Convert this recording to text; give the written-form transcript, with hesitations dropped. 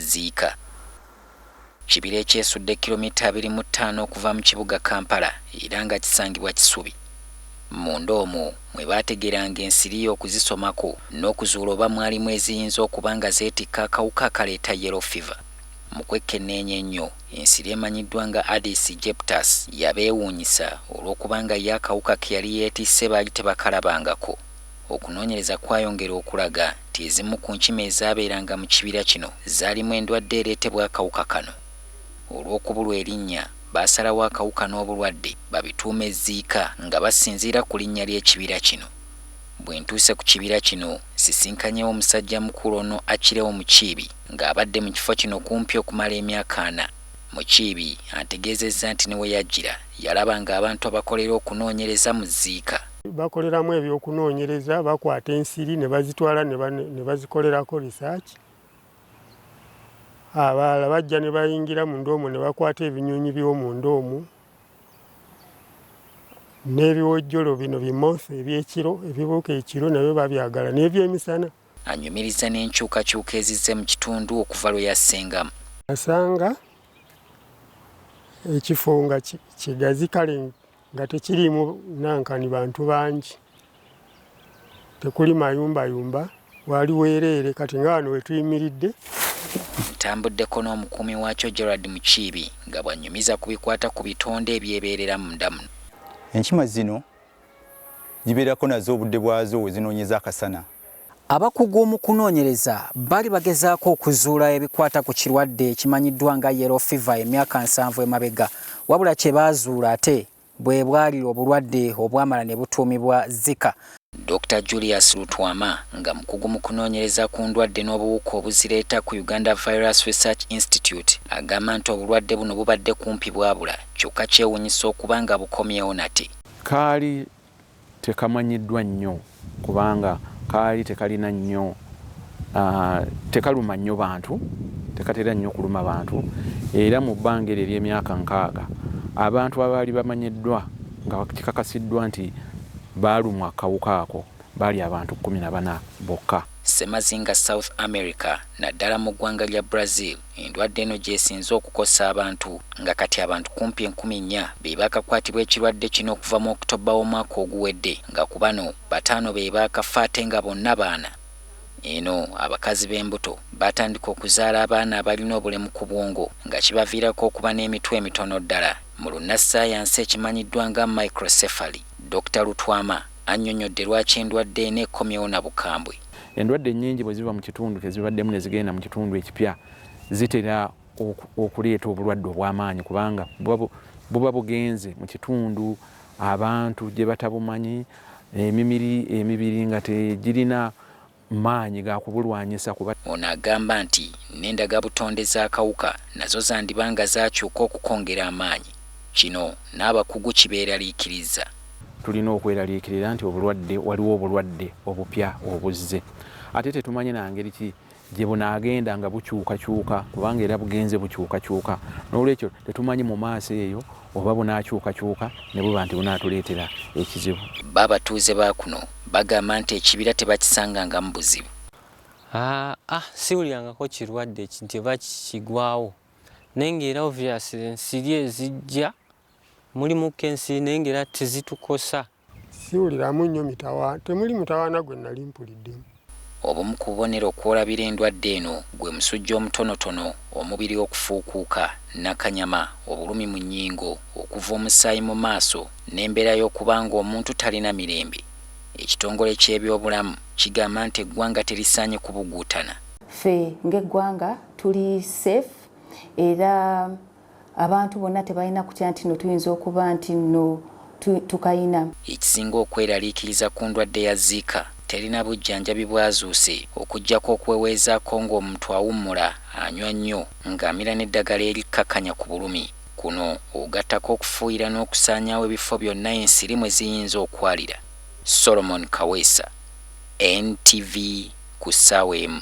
Zika. Kibira ekyesudde kilomita 25 okuva mu kibuga Kampala era nga kisangibwa Kisubi. Munda omwo mwe baategeranga ensiri okuzisomako n'okuzuula oba mwalimu eziyinza okuba nga zeetikka akawuka akaleeta yellow fever. Mu kwekkenneenya ennyo ensiri emanyiddwa nga Aedes aegyptus yabeewuunyisa olw'okubanga ye akawuka ke yali yeetisse baali tebakalabangako. Okunoonyereza kwayongera okulaga nti ezimu ku nkima ezaabeeranga mu kibira kino zaalimu endwadde ereetebwa akawuka kano. Olw'okubulwa erinnya baasalawo akawuka n'obulwadde babituume Zika nga basinziira ku linnya ly'ekibira kino. Bwe ntuuse ku kibira kino sisinkanyewo omusajja mukulu ono Akirewo Mukiibi ng'abadde mu kifo kino kumpi okumala emyaka 4. Mukiibi ategeezezza nti ne we yajjira yalaba ng'abantu abakolera okunoonyereza mu Zika bakoleramu ebyokunoonyereza, bakwata ensiri ne bazitwala ne bazikolerako research. Abalala bajja ne bayingira munda omwo ne bakwata ebinyonyi by'omunda omwo n'ebiwojjolo bino bimoth ebyekiro ebibuuka ekiro nabyo babyagala n'ebyemisana. Anyumiriza n'enkyukakyuka ezizze mu kitundu okuva lwe yassengamu. Asanga ekifo nga kigazi kale nga tekirimu nankani bantu bangi, tekuli mayumbayumba, wali weereere. Kati nga wano we tuyimiridde ntambuddeko n'omukuumi waakyo Gerard Mukiibi nga bw'anyumiza ku bikwata ku bitonde ebyebeerera munda muno. Enkima zino zibeerako nazo obudde bwazo we zinoonyeza akasana. Abakugu mu kunoonyereza bali bagezaako okuzuula ebikwata ku kirwadde ekimanyiddwa nga yellow fever emyaka 7 emabega, wabula kye baazuula ate bwe bwali obulwadde obwamala ne butuumibwa Zika. Dr. Julius Lutwama nga mukugu mu kunoonyereza ku ndwadde n'obuwuka obuzireeta ku Uganda Virus Research Institute agamba nti obulwadde buno bubadde kumpi bwabula kyokka kyewuunyisa okuba nga bukomyewo nate. Kaali tekamanyiddwa nnyo kubanga kaali tekalina nnyo tekaluma nnyo bantu, tekatera nnyo kuluma bantu, era mu bbanga ery'emyaka 6 abantu abaali bamanyiddwa nga kikakasiddwa nti baalumwa akawuka ako baali abantu 14 bokka. Semazinga South America naddala mu ggwanga lya Brazil endwadde eno gyesinze okukosa abantu nga kati abantu kumpi 4,000 be baakakwatibwa ekirwadde kino okuva mu Oktoba w'omwaka oguwedde nga ku bano 5 be baakafa ate nga bonna baana. Eno abakazi b'embuto batandika okuzaala abaana abalina obulemu ku bwongo nga kibaviirako okuba n'emitwe emitono ddala mu lunnassaayansi ekimanyiddwa nga microcephaly. Dr. Lutwama annyonnyodde lwaki endwadde eno ekomyewo na bukambwe. Endwadde nnyingi bwe ziva mu kitundu tezibaddemu ne zigenda mu kitundu ekipya zitera okuleeta obulwadde obw'amaanyi kubanga buba bugenze mu kitundu abantu gye batabumanyi, emibiri nga tegirina maanyi ga kubulwanyisa kuba. Ono agamba nti n'endagabutonde z'akawuka nazo zandibanga zakyuka okukongera amaanyi. Kino n'abakugu kibeeraliikiriza. Tulina okweraliikirira nti waliwo obulwadde obupya obuzze. Ate tetumanyi na ngeri ki gye bunaagenda nga bukyukakyuka kubanga era bugenze bukyukakyuka. N'olwekyo tetumanyi mu maaso eyo oba bunaakyukakyuka ne buba nti bunaatuleetera ekizibu. Babatuuze ba kuno bagamba nti ekibira tebakisanganga mu buzibu. Siwulirangako kirwadde nti oba kigwawo. Naye ng'era obviously ensiri ezijja mulimu ensiri naye ng'era tezitukosa. Siwuliramu nnyo mitawaana, temuli mutawaana gwe nali mpuliddemu. Obumu ku bubonero okwolabira endwadde eno gwe musujja omutonotono, omubiri okufuukuuka, nakanyama, obulumi mu nnyingo, okuva omusaayi mu maaso n'embeera y'okuba ng'omuntu talina mirembe. Ekitongole ky'ebyobulamu kigamba nti eggwanga terisaanye kubuguutana. Ffe ng'eggwanga tuli safe era abantu bonna tebalina kutya nti no tuyinza okuba nti no tukayina. Ekisinga okweraliikiriza ku ndwadde ya Zika terina bujjanjabi bwazuuse okuggyako okweweezaako ng'omuntu awummula, anywa nnyo, ng'amira n'eddagala erikkakkanya ku bulumi. Kuno ogattako okufuuyira n'okusaanyaawo ebifo byonna ensiri mwe ziyinza okwalira. Solomon Kaweesa, NTV ku ssaawa emu.